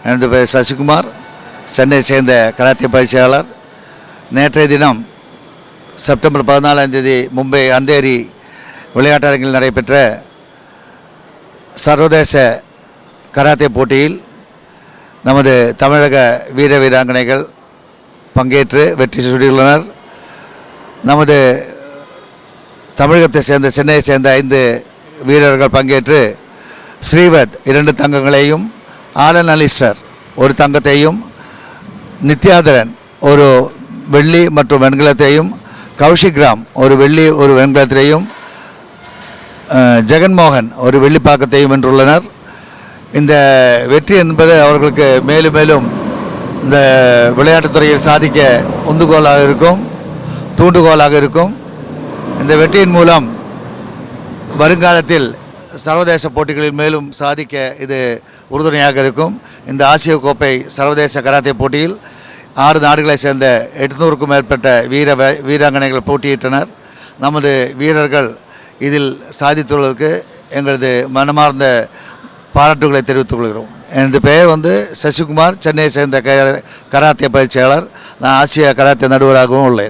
எனது பெயர் சசிகுமார், சென்னை சேர்ந்த கராத்தே பயிற்சியாளர். நேற்றைய தினம் செப்டம்பர் 14ஆம் தேதி மும்பை அந்தேரி விளையாட்டரங்கில் நடைபெற்ற சர்வதேச கராத்தே போட்டியில் நமது தமிழக வீர வீராங்கனைகள் பங்கேற்று வெற்றி சூடியுள்ளனர். நமது தமிழகத்தை சேர்ந்த சென்னையை சேர்ந்த 5 வீரர்கள் பங்கேற்று ஸ்ரீவத் 2 தங்கங்களையும், ஆலன் அலிஸ்டர் 1 தங்கத்தையும், நித்யாதரன் 1 வெள்ளி மற்றும் வெண்கலத்தையும், கௌஷிக் ராம் 1 வெள்ளி 1 வெண்கலத்தையும், ஜெகன்மோகன் 1 வெள்ளிப்பாக்கத்தையும் வென்றுள்ளனர். இந்த வெற்றி என்பது அவர்களுக்கு மேலும் மேலும் இந்த விளையாட்டுத்துறையில் சாதிக்க உந்துகோலாக இருக்கும், தூண்டுகோலாக இருக்கும். இந்த வெற்றியின் மூலம் வருங்காலத்தில் சர்வதேச போட்டிகளில் மேலும் சாதிக்க இது உறுதுணையாக இருக்கும். இந்த ஆசிய கோப்பை சர்வதேச கராத்தே போட்டியில் 6 நாடுகளைச் சேர்ந்த 800க்கும் மேற்பட்ட வீராங்கனைகள் போட்டியிட்டனர். நமது வீரர்கள் இதில் சாதித்துள்ளதற்கு எங்களது மனமார்ந்த பாராட்டுகளை தெரிவித்துக் கொள்கிறோம். எனது பெயர் சசிகுமார், சென்னையை சேர்ந்த கராத்தே பயிற்சியாளர். நான் ஆசிய கராத்தே நடுவராகவும் உள்ளேன்.